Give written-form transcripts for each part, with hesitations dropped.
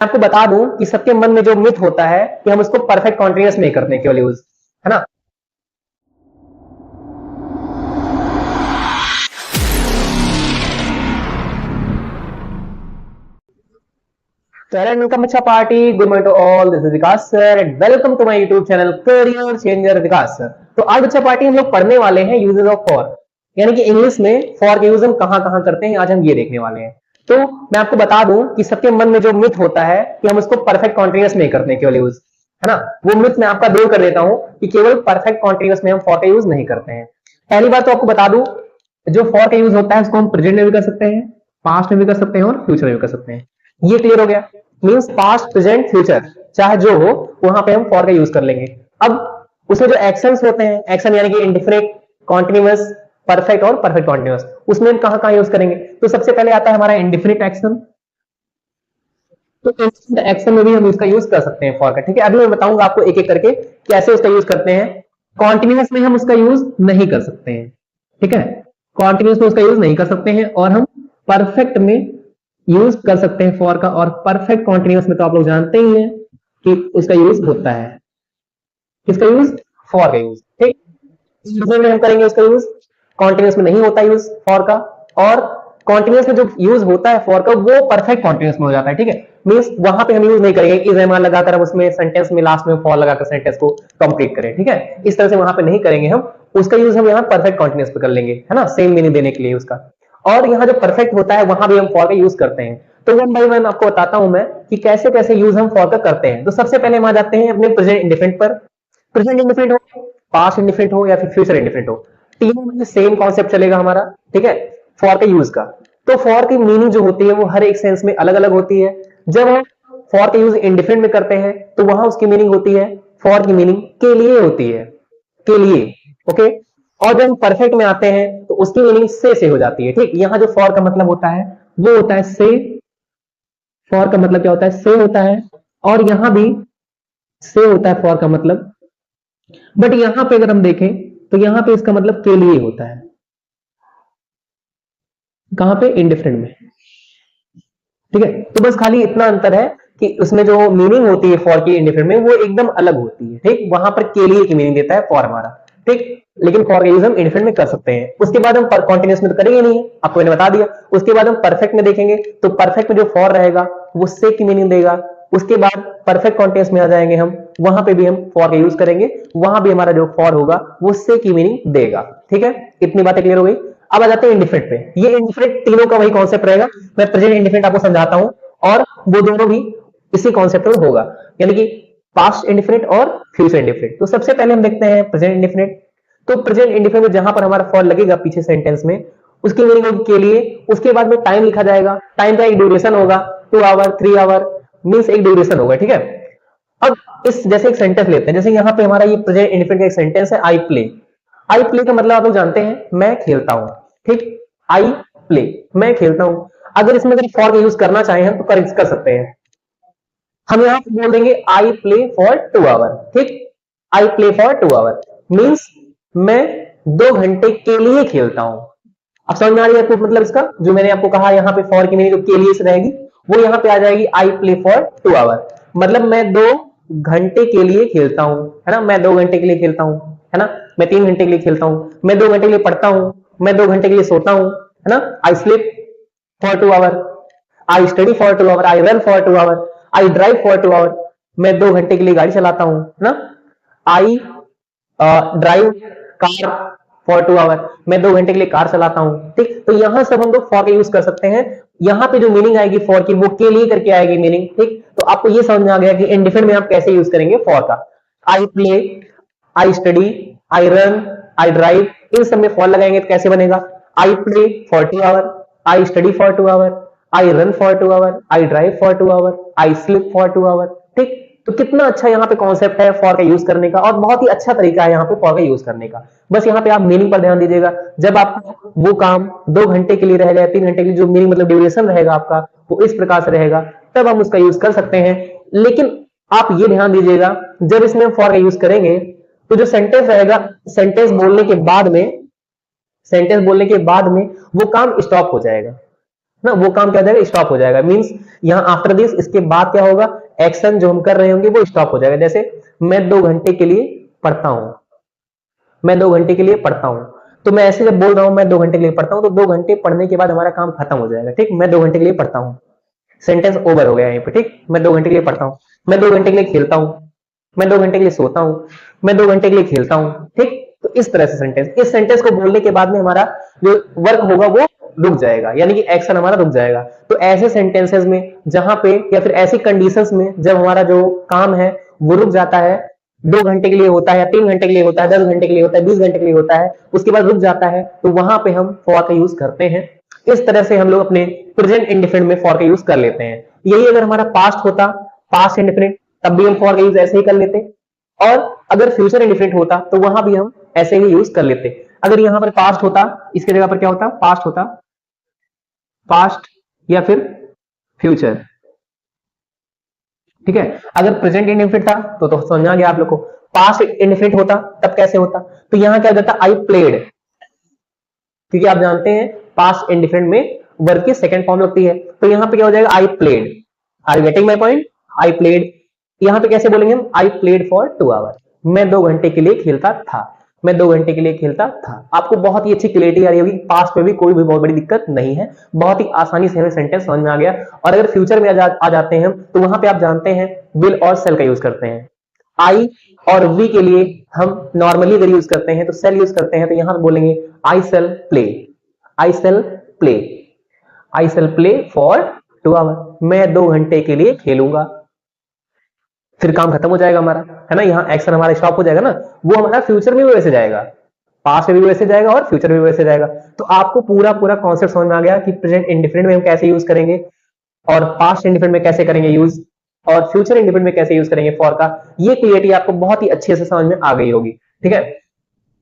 आपको बता दूं कि सबके मन में जो मिथ होता है कि हम उसको परफेक्ट कॉन्टिन्यूअस में करते हैं केवल यूज, है ना। So, hello and welcome अच्छा party, good morning to all, this is Vikas sir and welcome to my YouTube channel career changer Vikas sir. तो आज अच्छा पार्टी हम लोग पढ़ने वाले हैं यूजेस ऑफ फॉर, यानी कि इंग्लिश में फॉर के यूज हम कहां करते हैं, आज हम ये देखने वाले हैं। तो मैं आपको बता दूं कि सबके मन में जो मिथ होता है कि हम उसको परफेक्ट कॉन्टिन्यूअस में करते हैं केवल यूज, है ना, वो मिथ मैं आपका दूर कर देता हूं कि केवल परफेक्ट कॉन्टिन्यूअस में हम फॉर का यूज नहीं करते हैं। पहली बात तो आपको बता दूं, जो फॉर का यूज होता है उसको हम प्रेजेंट में भी कर सकते हैं, पास्ट में भी कर सकते हैं और फ्यूचर में भी कर सकते हैं। ये क्लियर हो गया। मींस पास्ट प्रेजेंट फ्यूचर चाहे जो हो वहां पे हम फॉर का यूज कर लेंगे। अब उसमें जो एक्शंस होते हैं, एक्शन यानी कि इंडिफिनिट, कॉन्टिन्यूअस, परफेक्ट और परफेक्ट कॉन्टिन्यूअस, उसमें हम कहां यूज करेंगे। तो सबसे पहले आता है हमारा इंडिफिनिट एक्शन। तो एक्शन में भी हम इसका यूज कर सकते हैं फॉर का, ठीक है। अभी मैं बताऊंगा आपको एक एक करके कैसे उसका यूज करते हैं। कॉन्टिन्यूअस में हम उसका यूज नहीं कर सकते हैं, ठीक है, कॉन्टिन्यूअस में उसका यूज नहीं कर सकते हैं, और हम परफेक्ट में यूज कर सकते हैं फॉर का। और परफेक्ट कॉन्टिन्यूअस में तो आप लोग जानते ही हैं कि उसका यूज होता है, किसका यूज, फॉर का यूज, ठीक। में हम करेंगे उसका यूज, कॉन्टिन्यूअस में नहीं होता यूज फॉर का। और कॉन्टिन्यूअस में जो यूज होता है फॉर का वो परफेक्ट कॉन्टिन्यूअस में हो जाता है, ठीक है। मींस वहां पे हम यूज नहीं करेंगे इज एम आर लगाकर हम उसमें सेंटेंस में लास्ट में फॉर लगाकर सेंटेंस को कंप्लीट करें, ठीक है। इस तरह से वहां पे नहीं करेंगे हम, उसका यूज हम यहाँ परफेक्ट कॉन्टिन्यूअस पे कर लेंगे, है ना, सेम मीनिंग देने के लिए उसका। और यहाँ जो परफेक्ट होता है वहां भी हम फॉर का यूज करते हैं। तो वन बाय वन आपको बताता हूं मैं कि कैसे कैसे यूज हम फॉर का करते हैं। तो सबसे पहले हम आ जाते हैं अपने प्रेजेंट इंडिफिनिट पर। प्रेजेंट इंडिफिनिट हो, पास्ट इंडिफिनिट हो या फिर फ्यूचर इंडिफिनिट हो, तीनों में सेम कॉन्सेप्ट चलेगा हमारा, ठीक है, फॉर के यूज का। तो फॉर की मीनिंग जो होती है वो हर एक सेंस में अलग अलग होती है। जब हम फॉर का यूज इंडिफिनिट में करते हैं तो वहां उसकी मीनिंग होती है, फॉर की मीनिंग के लिए होती है, के लिए, ओके। और जब हम परफेक्ट में आते हैं तो उसकी मीनिंग से हो जाती है, ठीक। यहां जो फॉर का मतलब होता है वो होता है से, फॉर का मतलब क्या होता है, से होता है। और यहां भी से होता है फॉर का मतलब, बट यहां पे अगर हम देखें तो यहां पे इसका मतलब के लिए होता है, कहां पे, इंडिफरेंट में, ठीक है। तो बस खाली इतना अंतर है कि उसमें जो मीनिंग होती है फॉर की इंडिफरेंट में वो एकदम अलग होती है, ठीक। वहां पर के लिए की मीनिंग देता है फॉर हमारा, ठीक। लेकिन फॉर का यूज हम इंडिफरेंट में कर सकते हैं। उसके बाद हम कॉन्टिन्यूअस में तो करेंगे नहीं, आपको मैंने बता दिया। उसके बाद हम परफेक्ट में देखेंगे तो परफेक्ट में जो फॉर रहेगा वो से की मीनिंग देगा। उसके बाद परफेक्ट कॉन्टिन्यूअस में आ जाएंगे हम, वहां पे भी हम फॉर का यूज करेंगे, वहां भी हमारा जो फॉर होगा वो से की मीनिंग देगा, ठीक है। इतनी बातें क्लियर हो गई। अब आ जाते हैं इंडिफिनिट पे। ये इंडिफिनिट तीनों का वही कॉन्सेप्ट रहेगा, मैं प्रेजेंट इंडिफिनिट आपको समझाता हूं, और वो दोनों भी इसी कॉन्सेप्ट में होगा, यानी कि पास्ट इंडिफिनिट और फ्यूचर इंडिफिनिट। तो सबसे पहले हम देखते हैं प्रेजेंट इंडिफिनिट। तो प्रेजेंट इंडिफिनिट में जहां पर हमारा फॉर लगेगा पीछे सेंटेंस में, उसकी मीनिंग होगी के लिए। उसके बाद में टाइम लिखा जाएगा, टाइम का एक ड्यूरेशन होगा, 2 आवर 3 आवर, मींस एक ड्यूरेशन होगा, ठीक है। अब इस जैसे एक सेंटेंस लेते हैं, जैसे यहाँ पे हमारा ये प्रेजेंट इंडिफिनिट का एक सेंटेंस है, आई प्ले। आई प्ले का मतलब आप लोग जानते हैं, मैं खेलता हूं, ठीक। आई प्ले, मैं खेलता हूं। अगर इसमें अगर फॉर का यूज करना चाहें हम तो कर सकते हैं। हम यहां पे बोल देंगे आई प्ले फॉर 2 आवर, ठीक। I play for 2 hour means मैं 2 घंटे के लिए खेलता हूं। अब समझ में आ रही है आपको मतलब इसका, जो मैंने आपको कहा यहाँ पे फॉर की मीनिंग जो के लिए से रहेगी वो यहाँ पे आ जाएगी आई प्ले फॉर 2 आवर, मतलब मैं 2 घंटे के लिए खेलता हूं, है ना, मैं 2 घंटे के लिए खेलता हूं, है ना, मैं 3 घंटे के लिए खेलता हूं, मैं 2 घंटे के लिए पढ़ता हूं, मैं 2 घंटे के लिए सोता हूं, है ना। I sleep for 2 hour, I study for 2 hour, I run for 2 hour, I drive for 2 hour, मैं 2 घंटे के लिए गाड़ी चलाता हूं, है ना। I drive car for 2 hour, मैं 2 घंटे के लिए कार चलाता हूं, ठीक। तो यहां सब हम लोग फॉर का यूज कर सकते हैं। यहां पे जो मीनिंग आएगी फॉर की वो के लिए करके आएगी मीनिंग, ठीक। तो आपको ये समझ में आ गया कि इंडिफिनिट में आप कैसे यूज करेंगे फॉर का। I play, I study, I run, I drive, इन सब में फॉर लगाएंगे तो कैसे बनेगा, I play for 2 hour, I study for 2 hour, I run for 2 hour, I drive for 2 hour, I sleep for 2 hour, ठीक। तो कितना अच्छा यहाँ पे कॉन्सेप्ट है फॉर का यूज करने का, और बहुत ही अच्छा तरीका है यहाँ पे फॉर का यूज करने का। बस यहाँ पे आप मीनिंग पर ध्यान दीजिएगा। जब आपको वो काम 2 घंटे के लिए रहेगा या 3 घंटे के लिए, जो मीनिंग मतलब ड्यूरेशन रहेगा आपका वो इस प्रकार से रहेगा, तब हम उसका यूज कर सकते हैं। लेकिन आप ये ध्यान दीजिएगा, जब इसमें फॉर का यूज करेंगे तो जो सेंटेंस रहेगा, सेंटेंस बोलने के बाद में, सेंटेंस बोलने के बाद में वो काम स्टॉप हो जाएगा। ना, वो काम क्या हो जाएगा, स्टॉप हो जाएगा। मींस यहाँ आफ्टर दिस, इसके बाद क्या होगा, एक्शन जो हम कर रहे होंगे वो स्टॉप हो जाएगा। जैसे मैं 2 घंटे के लिए पढ़ता हूं, मैं 2 घंटे के लिए पढ़ता हूं, तो मैं ऐसे जब बोल रहा हूं मैं 2 घंटे के लिए पढ़ता हूं, तो 2 घंटे पढ़ने के बाद हमारा काम खत्म हो जाएगा। ठीक, मैं 2 घंटे के लिए पढ़ता हूं, सेंटेंस ओवर हो गया यहीं पे। ठीक, मैं 2 घंटे के लिए पढ़ता हूं, मैं 2 घंटे के लिए खेलता हूं, मैं 2 घंटे के लिए सोता हूं, मैं 2 घंटे के लिए खेलता हूं। ठीक, तो इस तरह से सेंटेंस, इस सेंटेंस को बोलने के बाद में हमारा जो वर्क होगा वो रुक जाएगा, यानी कि एक्शन हमारा रुक जाएगा। तो ऐसे सेंटेंसेस में जहां पे, या फिर ऐसी कंडीशंस में जब हमारा जो काम है वो रुक जाता है, 2 घंटे के लिए होता है, या 3 घंटे के लिए होता है, 10 घंटे के लिए होता है, 20 घंटे के लिए होता है, उसके बाद रुक जाता है, तो वहां पे हम फॉर का यूज करते हैं। इस तरह से हम लोग अपने प्रेजेंट इंडिफिनिट में फॉर का यूज कर लेते हैं। यही अगर हमारा पास्ट होता, पास्ट इंडिफिनिट, तब भी हम फॉर का यूज ऐसे ही कर लेते, और अगर फ्यूचर इंडिफिनिट होता तो वहां भी हम ऐसे ही यूज कर लेते। अगर यहां पर पास्ट होता, इसके जगह पर क्या होता, पास्ट होता, पास्ट या फिर फ्यूचर। ठीक है, अगर प्रेजेंट इंडिफिनिट था तो समझ आ गया आप लोग को। पास्ट इंडिफिनिट होता तब कैसे होता, तो यहां क्या जाता, आई प्लेड, क्योंकि आप जानते हैं पास्ट इंडिफिनिट में वर्ब की सेकंड फॉर्म लगती है, तो यहां पे क्या हो जाएगा, I played. Are you getting my point, I played. यहां पे कैसे बोलेंगे हम, आई प्लेड फॉर 2 आवर, मैं 2 घंटे के लिए खेलता था, मैं 2 घंटे के लिए खेलता था। आपको बहुत ही अच्छी क्लियरिटी आ रही होगी, पास्ट में भी कोई भी बहुत बड़ी दिक्कत नहीं है, बहुत ही आसानी से हमें सेंटेंस समझ में आ गया। और अगर फ्यूचर में आ जाते हैं तो वहां पे आप जानते हैं विल और सेल का यूज करते हैं। आई और वी के लिए हम नॉर्मली अगर यूज करते हैं तो सेल यूज करते हैं, तो यहां पे बोलेंगे I shall play, I shall play, I shall play for 2 hour, मैं 2 घंटे के लिए खेलूंगा। फिर काम खत्म हो जाएगा हमारा, है ना, यहाँ एक्शन हमारा स्टॉप हो जाएगा ना। वो हमारा फ्यूचर में भी वैसे जाएगा, पास्ट में भी वैसे जाएगा और फ्यूचर में भी वैसे जाएगा। तो आपको पूरा पूरा कॉन्सेप्ट समझ में आ गया कि प्रेजेंट इंडिफिनिट में हम कैसे यूज करेंगे, और पास्ट इंडिफिनिट में कैसे करेंगे यूज, और फ्यूचर इंडिफिनिट में कैसे यूज करेंगे फॉर का। ये क्लियरिटी आपको बहुत ही अच्छे से समझ में आ गई होगी। ठीक है,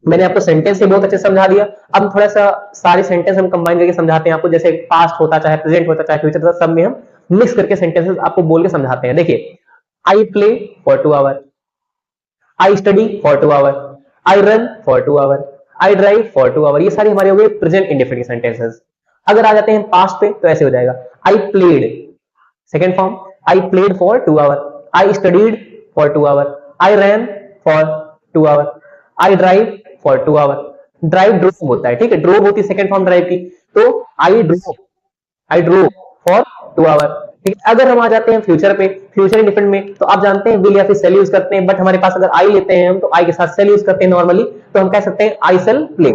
मैंने आपको सेंटेंस से बहुत अच्छे से समझा दिया। अब थोड़ा सा सारे सेंटेंस हम कंबाइन करके समझाते हैं आपको, जैसे पास्ट होता, चाहे प्रेजेंट होता, चाहे फ्यूचर होता, सब में हम मिक्स करके सेंटेंसेस आपको बोल के समझाते हैं। देखिए, I play for 2 hour, I study for 2 hour, I run for 2 hour, I drive for 2 hour. ये सारे हमारे हो गए प्रेजेंट इंडेफिनिट सेंटेंसेस। अगर आ जाते हैं पास्ट पे तो ऐसे हो जाएगा, I played, second form, I played for 2 hour, I studied for 2 hour, I ran for 2 hour, I drive for 2 hour. Drive drove होता है, ठीक है, ड्रोव होती है सेकेंड फॉर्म ड्राइव की, तो I drove, I drove for 2 hour. ठीक है, अगर हम आ जाते हैं फ्यूचर पे, फ्यूचर इंडिफिनिट में, तो आप जानते हैं विल या फिर सेल यूज करते हैं, बट हमारे पास अगर आई लेते हैं हम, तो आई के साथ सेल यूज करते हैं नॉर्मली, तो हम कह सकते हैं I shall play,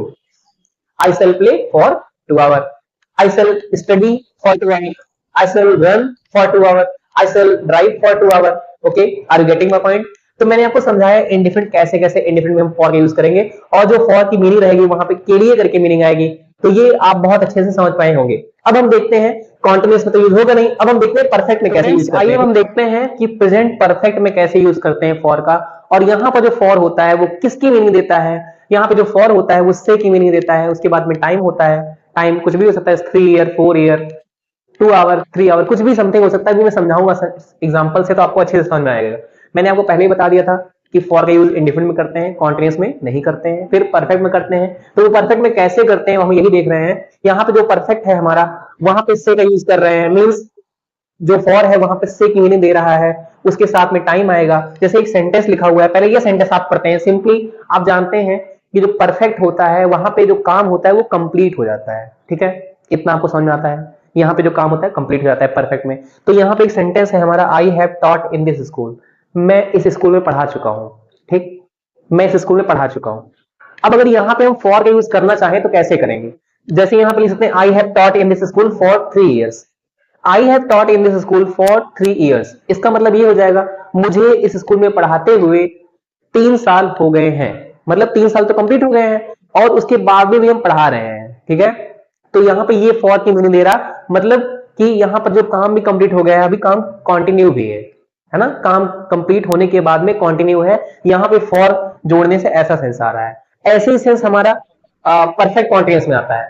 I shall play for 2 hour, I shall study for 2 hour, I shall run for 2 hour, I shall drive for 2 hour. Okay, are you getting my point. तो मैंने आपको समझाया इंडिफिनिट कैसे कैसे इंडिफिनिट में हम for का use करेंगे, और जो फॉर की मीनिंग रहेगी वहां पे के लिए करके मीनिंग आएगी, तो ये आप बहुत अच्छे से समझ पाए होंगे। अब हम देखते हैं कॉन्टिन्यूअस में तो यूज होगा नहीं, अब हम देखते हैं परफेक्ट में कैसे यूज करते हैं। आइए हम देखते हैं कि प्रेजेंट परफेक्ट में कैसे यूज करते हैं फॉर का, और यहाँ पर जो फॉर होता है वो किसकी मीनिंग देता है। यहाँ पे जो फॉर होता है वो से की मीनिंग देता है, उसके बाद में टाइम होता है, टाइम कुछ भी हो सकता है, 3 ईयर, 4 ईयर, 2 आवर, 3 आवर, कुछ भी समथिंग हो सकता है। मैं समझाऊंगा एग्जांपल से तो आपको अच्छे से समझ में आएगा। मैंने आपको पहले ही बता दिया था कि फॉर का यूज इंडिफिनिट में करते हैं, कॉन्टिन्यूअस में नहीं करते हैं, फिर परफेक्ट में करते हैं। तो परफेक्ट में कैसे करते हैं हम यही देख रहे हैं। यहाँ पे जो परफेक्ट है हमारा, वहां पे से का यूज कर रहे हैं, मींस जो फॉर है वहां पे से की मीनिंग दे रहा है, उसके साथ में टाइम आएगा। जैसे एक सेंटेंस लिखा हुआ है, पहले ये सेंटेंस आप पढ़ते हैं। सिंपली आप जानते हैं कि जो परफेक्ट होता है वहां पे जो काम होता है वो कंप्लीट हो जाता है। ठीक है, इतना आपको समझ में आता है। यहाँ पे जो काम होता है कंप्लीट हो जाता है परफेक्ट में। तो यहाँ पे एक सेंटेंस है हमारा, I have taught in this school, मैं इस स्कूल में पढ़ा चुका हूं। ठीक, मैं इस स्कूल में पढ़ा चुका हूं। अब अगर यहाँ पे हम फॉर का यूज करना चाहें तो कैसे करेंगे। जैसे यहाँ पे लिख सकते हैं, I have taught in this school for 3 years, I have taught in this school for 3 years. इसका मतलब ये हो जाएगा, मुझे इस स्कूल में पढ़ाते हुए 3 साल हो गए हैं, मतलब 3 साल तो कंप्लीट हो गए हैं, और उसके बाद भी हम पढ़ा रहे हैं। ठीक है, तो यहाँ पे ये फॉर की मीनिंग दे रहा, मतलब कि यहाँ पर जो काम भी कंप्लीट हो गया है, अभी काम कंटिन्यू भी है ना, काम कंप्लीट होने के बाद में कंटिन्यू है। यहाँ पे फॉर जोड़ने से ऐसा सेंस आ रहा है। ऐसे ही सेंस हमारा परफेक्ट कॉन्टिन्यूअस में आता है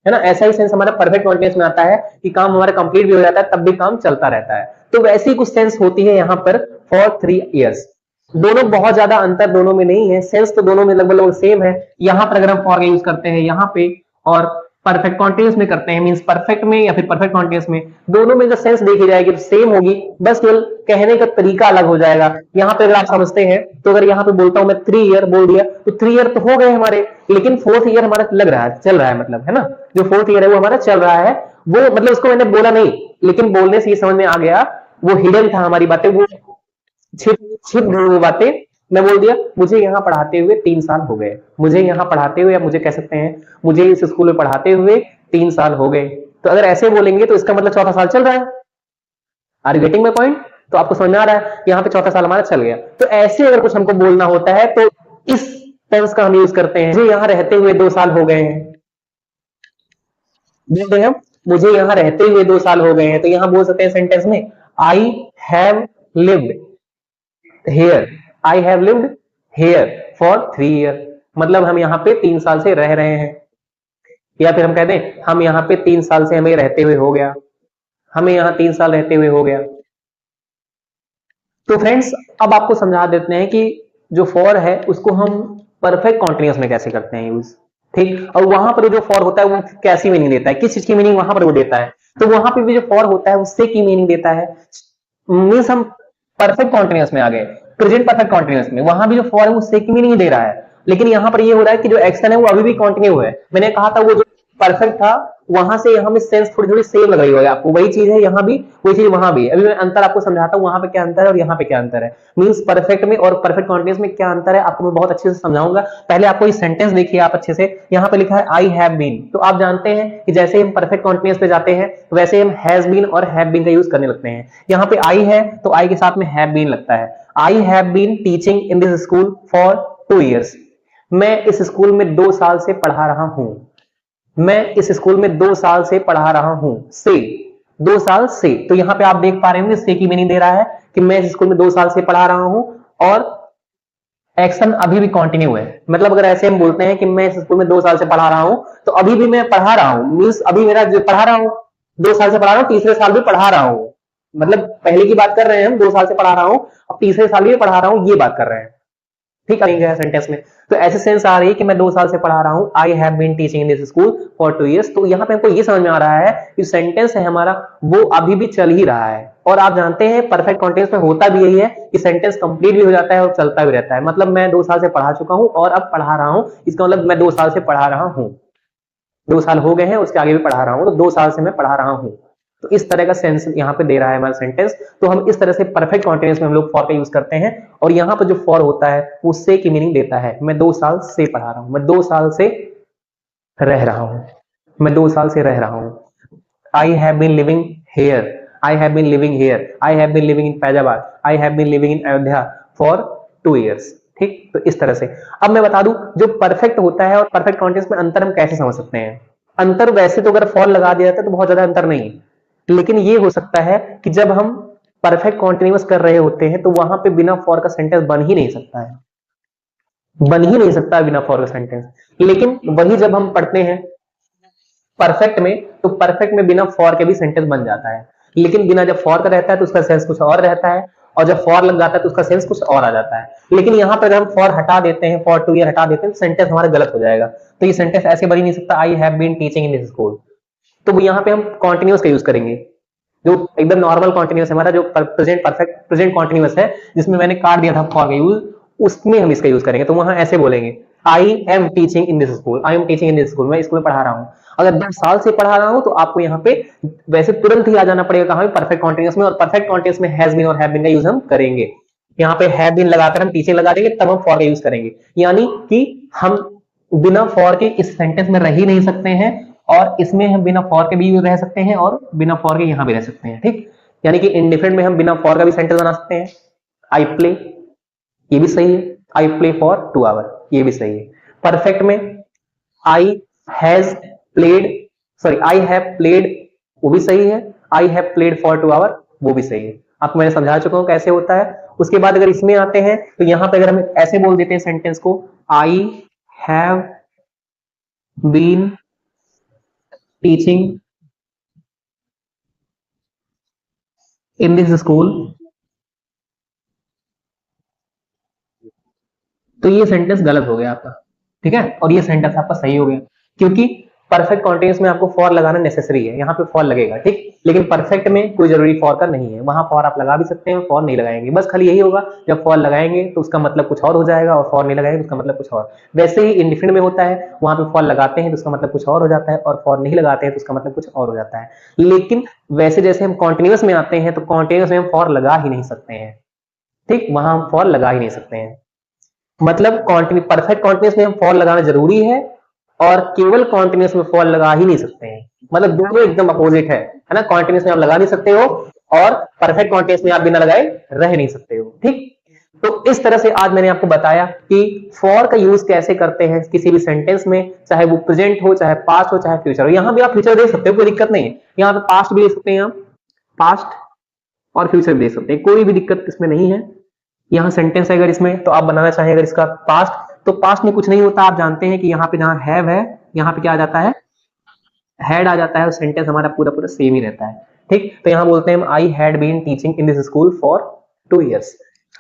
ना, ऐसा ही सेंस हमारा परफेक्ट कॉन्टिन्यूअस में आता है कि काम हमारा कंप्लीट भी हो जाता है तब भी काम चलता रहता है। तो वैसी कुछ सेंस होती है यहाँ पर फॉर 3 इयर्स। दोनों बहुत ज्यादा अंतर दोनों में नहीं है, सेंस तो दोनों में लगभग सेम है। यहाँ पर अगर हम फॉर का यूज करते हैं यहाँ पे, और परफेक्ट कॉन्टिन्यूस में करते हैं, मींस परफेक्ट में या फिर परफेक्ट कॉन्टिन्यूस में, दोनों में जो सेंस देखी जाएगी तो सेम होगी, बस केवल कहने का तरीका अलग हो जाएगा। यहाँ पे अगर आप समझते हैं तो अगर यहाँ पे बोलता हूं मैं 3 ईयर बोल दिया तो 3 ईयर तो हो गए हमारे, लेकिन 4th ईयर हमारा लग रहा है, चल रहा है, मतलब है ना, जो 4th ईयर है वो हमारा चल रहा है, वो मतलब उसको मैंने बोला नहीं, लेकिन बोलने से ये समझ में आ गया, वो हिडन था हमारी बातें, वो छिप छिप गई वो बातें। मैं बोल दिया मुझे यहाँ पढ़ाते हुए 3 साल हो गए, मुझे यहाँ पढ़ाते हुए, या मुझे कह सकते हैं मुझे इस स्कूल में पढ़ाते हुए 3 साल हो गए। तो अगर ऐसे बोलेंगे तो इसका मतलब चौथा साल चल रहा है। Are you getting my point? तो आपको समझ में आ रहा है यहाँ पे चौथा साल हमारा चल गया। तो ऐसे अगर कुछ हमको बोलना होता है तो इस टेंस का हम यूज करते हैं। मुझे यहाँ रहते हुए 2 साल हो गए हैं, बोल रहे हैं हम मुझे यहाँ रहते हुए 2 साल हो गए हैं, तो यहाँ बोल सकते हैं सेंटेंस में I have lived hair, I have lived here for 3 year, मतलब हम यहाँ पे 3 साल से रह रहे हैं। या फिर हम कहते हैं हम यहाँ पे 3 साल से हमें रहते हुए हो गया, हमें यहाँ 3 साल रहते हुए हो गया। तो फ्रेंड्स अब आपको समझा देते हैं कि जो फॉर है उसको हम परफेक्ट कॉन्टिन्यूस में कैसे करते हैं यूज, ठीक, और वहां पर जो फॉर होता है वो कैसी मीनिंग देता है, किस चीज की मीनिंग वहां पर वो देता है, तो वहां पे भी जो फॉर होता है उससे की मीनिंग देता है। मीन्स हम परफेक्ट कॉन्टिन्यूस में आ गए, प्रेजेंट परफेक्ट कॉन्टिन्यूस में, वहां भी जो फॉर है वो से की मीनिंग दे रहा है, लेकिन यहाँ पर ये हो रहा है कि जो एक्शन है वो अभी भी कंटिन्यू है। मैंने कहा था वो जो परफेक्ट था वहां से यहाँ में सेंस थोड़ी थोड़ी सेम लग रही होगी आपको, वही चीज है यहाँ भी, वही चीज वहां भी। अभी मैं अंतर आपको समझाता हूँ वहां पे क्या अंतर है और यहाँ पे क्या अंतर है, मींस परफेक्ट में और परफेक्ट कॉन्टिन्यूस में क्या अंतर है आपको मैं बहुत अच्छे से समझाऊंगा। पहले आपको ये सेंटेंस देखिए आप अच्छे से, यहाँ पे लिखा है आई हैव बीन, तो आप जानते हैं कि जैसे हम परफेक्ट कॉन्टिन्यूस पे जाते हैं तो वैसे हम हैज बीन और हैव बीन का यूज करने लगते हैं। यहाँ पे आई है तो आई के साथ में हैव बीन लगता है। I have been teaching in this school for 2 years, मैं इस स्कूल में 2 साल से पढ़ा रहा हूं, मैं इस स्कूल में 2 साल से पढ़ा रहा हूं, से 2 साल से, तो यहां पे आप देख पा रहे होंगे से की मीनिंग दे रहा है कि मैं इस स्कूल में 2 साल से पढ़ा रहा हूं, और एक्शन अभी भी कंटिन्यू है। मतलब अगर ऐसे हम बोलते हैं कि मैं इस स्कूल में 2 साल से पढ़ा रहा हूं तो अभी भी मैं पढ़ा रहा हूं, मीन्स अभी मेरा जो पढ़ा रहा हूं 2 साल से पढ़ा रहा हूं, तीसरे साल भी पढ़ा रहा हूं, मतलब पहले की बात कर रहे हैं हम 2 साल से पढ़ा रहा हूं, अब तीसरे साल भी पढ़ा रहा हूं, ये बात कर रहे हैं, ठीक है सेंटेंस में। तो ऐसे सेंस आ रही है कि मैं 2 साल से पढ़ा रहा हूं, I have been teaching in this school for 2 years। तो यहाँ पे हमको ये समझ में आ रहा है कि सेंटेंस है हमारा वो अभी भी चल ही रहा है, और आप जानते हैं परफेक्ट कॉन्टेंस में होता भी यही है कि सेंटेंस कंप्लीट भी हो जाता है और चलता भी रहता है। मतलब मैं 2 साल से पढ़ा चुका हूं और अब पढ़ा रहा हूं, इसका मतलब मैं 2 साल से पढ़ा रहा हूं, 2 साल हो गए हैं उसके आगे भी पढ़ा रहा हूं, तो 2 साल से मैं पढ़ा रहा हूं। तो इस तरह का सेंस यहाँ पे दे रहा है हमारा सेंटेंस। तो हम इस तरह से परफेक्ट कॉन्टिन्यूस में हम लोग फॉर का यूज करते हैं, और यहाँ पर जो फॉर होता है वो से की मीनिंग देता है। मैं 2 साल से पढ़ा रहा हूं, मैं 2 साल से रह रहा हूं, मैं 2 साल से रह रहा हूं। I have been living here, I have been living here, I have been living in Faizabad, I have been living in Ayodhya for 2 years, ठीक। तो इस तरह से अब मैं बता दूं जो परफेक्ट होता है और परफेक्ट कॉन्टिन्यूस में अंतर हम कैसे समझ सकते हैं। अंतर वैसे तो अगर फॉर लगा दिया जाता है तो बहुत ज्यादा अंतर नहीं है, लेकिन ये हो सकता है कि जब हम परफेक्ट कॉन्टिन्यूस कर रहे होते हैं तो वहां पे बिना फॉर का सेंटेंस बन ही नहीं सकता है, बन ही नहीं सकता बिना फॉर का सेंटेंस। लेकिन वही जब हम पढ़ते हैं परफेक्ट में तो परफेक्ट में बिना फॉर के भी सेंटेंस बन जाता है, लेकिन बिना जब फॉर का रहता है तो उसका सेंस कुछ और रहता है, और जब फॉर लग जाता है तो उसका सेंस कुछ और आ जाता है। लेकिन यहाँ पर अगर हम फॉर हटा देते हैं, फॉर 2 year हटा देते हैं तो सेंटेंस हमारा गलत हो जाएगा। तो ये सेंटेंस ऐसे बन ही नहीं सकता I have been teaching in this school. तो यहाँ पे हम कॉन्टिन्यूस का यूज करेंगे, जो एकदम नॉर्मल कॉन्टिन्यूस है हमारा, जो प्रेजेंट परफेक्ट प्रेजेंट कॉन्टिन्यूस है जिसमें मैंने काट दिया था फॉर का यूज, उसमें हम इसका यूज करेंगे। तो वहां ऐसे बोलेंगे I am teaching in this school, I am teaching in this school, मैं स्कूल में पढ़ा रहा हूँ। अगर 2 साल से पढ़ा रहा हूँ तो आपको यहाँ पे वैसे तुरंत ही आ जाना पड़ेगा कहाँ परफेक्ट कॉन्टिन्यूस में, और परफेक्ट कॉन्टिन्यूस में हैज बीन और हैव बीन का यूज हम करेंगे। यहाँ पे हैव बीन लगाकर हम टीचिंग लगा देंगे तब हम फॉर का यूज करेंगे, यानी कि हम बिना फॉर के इस सेंटेंस में रह ही नहीं सकते हैं, और इसमें हम बिना फॉर के भी रह सकते हैं और बिना फॉर के यहां भी रह सकते हैं, ठीक। यानी कि इंडिफरेंट में हम बिना फॉर का भी सेंटेंस बना सकते हैं। आई प्ले, ये भी सही है, आई प्ले फॉर 2 hour, ये भी सही है। परफेक्ट में I has played, sorry I have played, वो भी सही है। I have played for 2 hour, वो भी सही है। आपको मैंने समझा चुका हूं कैसे होता है। उसके बाद अगर इसमें आते हैं तो यहां पे अगर हम ऐसे बोल देते हैं सेंटेंस को I have been teaching in this school, तो ये सेंटेंस गलत हो गया आपका, ठीक है, और ये सेंटेंस आपका सही हो गया, क्योंकि परफेक्ट कॉन्टिन्यूस में आपको फॉर लगाना नेसेसरी है, यहाँ पे फॉर लगेगा, ठीक। लेकिन परफेक्ट में कोई जरूरी फॉर का नहीं है, वहां फॉर आप लगा भी सकते हैं, फॉर नहीं लगाएंगे, बस खाली यही होगा जब फॉर लगाएंगे तो उसका मतलब कुछ और हो जाएगा और फॉर नहीं लगाएंगे तो उसका मतलब कुछ और। वैसे ही इंडिफिनिट में होता है, वहां पे फॉर लगाते हैं तो उसका मतलब कुछ और हो जाता है और फॉर नहीं लगाते हैं तो उसका मतलब कुछ और हो जाता है। लेकिन वैसे जैसे हम कॉन्टिन्यूस में आते हैं तो कॉन्टिन्यूस में हम फॉर लगा ही नहीं सकते हैं, ठीक, वहां हम फॉर लगा ही नहीं सकते हैं। मतलब परफेक्ट कॉन्टिन्यूस में हम फॉर लगाना जरूरी है और केवल कॉन्टिन्यूस में फॉर लगा ही नहीं सकते हैं, मतलब दोनों एकदम अपोजिट है ना। कॉन्टिन्यूस में आप लगा नहीं सकते हो और परफेक्ट कॉन्टिन्यूस में आप बिना लगाए रह नहीं सकते हो, ठीक। तो इस तरह से आज मैंने आपको बताया कि फॉर का यूज कैसे करते हैं किसी भी सेंटेंस में, चाहे वो प्रेजेंट हो, चाहे पास्ट हो, चाहे फ्यूचर हो। यहां भी आप फ्यूचर दे सकते हो, कोई दिक्कत नहीं है, यहाँ पे पास्ट भी दे सकते हैं आप, पास्ट और फ्यूचर भी दे सकते हैं, कोई भी दिक्कत इसमें नहीं है। यहाँ सेंटेंस है अगर इसमें तो आप बनाना चाहें अगर इसका पास्ट, तो पास्ट में कुछ नहीं होता, आप जानते हैं कि यहाँ पे जहां हैव है यहाँ पे क्या आ जाता है, हैड आ जाता है, और सेंटेंस हमारा पूरा पूरा सेम ही रहता है, ठीक। तो यहाँ बोलते हैं I had been teaching in this school for 2 years,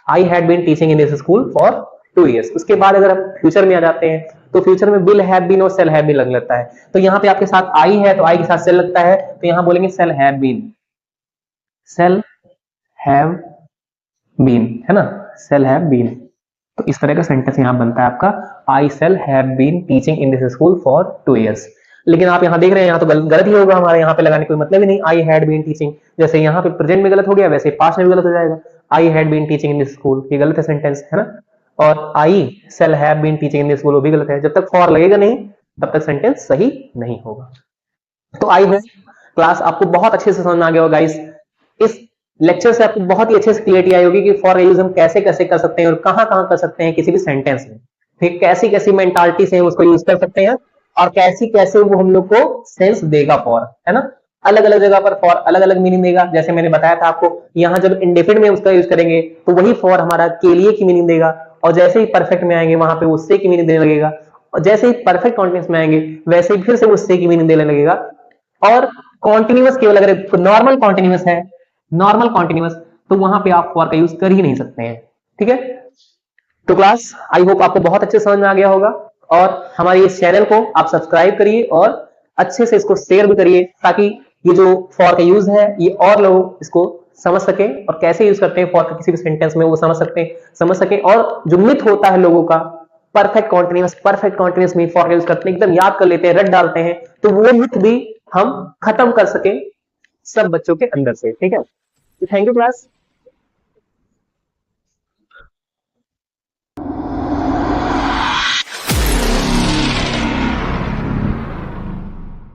I had been teaching in this school for 2 years। उसके बाद अगर हम फ्यूचर में आ जाते हैं तो फ्यूचर में विल हैव बीन और सेल हैव बीन लग लेता है। तो यहाँ पे आपके साथ आई है तो आई के साथ सेल लगता है, तो यहाँ बोलेंगे shall have been, shall have been, है ना, सेल हैव बीन। तो इस तरह का सेंटेंस यहाँ बनता है आपका, I shall have been teaching in this school for 2 years। लेकिन आप यहाँ देख रहे हैं यहाँ तो गलत ही होगा, हमारे यहाँ पे लगाने कोई मतलब ही नहीं, आई हैड बीन टीचिंग, जैसे यहाँ पे प्रेजेंट में गलत हो गया वैसे पास्ट में भी गलत हो जाएगा, I had been teaching in this school ये गलत है सेंटेंस, है ना। और I shall have been teaching in this school वो भी गलत है, जब तक फॉर लगेगा नहीं तब तक सेंटेंस सही नहीं होगा। तो आई होप क्लास आपको बहुत अच्छे से समझ में आ गया होगा गाइस। इस लेक्चर से आपको बहुत ही अच्छे से क्लियरिटी आई होगी कि फॉर का यूज हम कैसे कैसे कर सकते हैं और कहां कहां कर सकते हैं किसी भी सेंटेंस में, फिर कैसी कैसी मेंटालिटी से उसको यूज कर सकते हैं और कैसी कैसे वो हम लोग को सेंस देगा फॉर, है ना। अलग अलग जगह पर फॉर अलग अलग मीनिंग देगा, जैसे मैंने बताया था आपको, यहाँ जब इंडेफिनिट में उसका यूज करेंगे तो वही फॉर हमारा के लिए की मीनिंग देगा, और जैसे ही परफेक्ट में आएंगे वहां पे उससे की मीनिंग देने लगेगा, और जैसे ही परफेक्ट कॉन्टिन्यूस में आएंगे वैसे ही फिर से उससे की मीनिंग देने लगेगा। और कॉन्टिन्यूस केवल अगर नॉर्मल कॉन्टिन्यूस है, नॉर्मल कॉन्टिन्यूस, तो वहां पे आप फॉर का यूज कर ही नहीं सकते हैं, ठीक है। तो क्लास आई होप आपको बहुत अच्छे समझ में आ गया होगा, और हमारे इस चैनल को आप सब्सक्राइब करिए और अच्छे से इसको शेयर भी करिए, ताकि ये जो फॉर का यूज है ये और लोग इसको समझ सके और कैसे यूज करते हैं फॉर का किसी भी सेंटेंस में वो समझ सके। और जो मिथ होता है लोगों का परफेक्ट कॉन्टिन्यूस में फॉर का यूज करते हैं, एकदम याद कर लेते हैं, रट डालते हैं, तो वो मिथ भी हम खत्म कर सके सब बच्चों के अंदर से, ठीक है। Thank you class.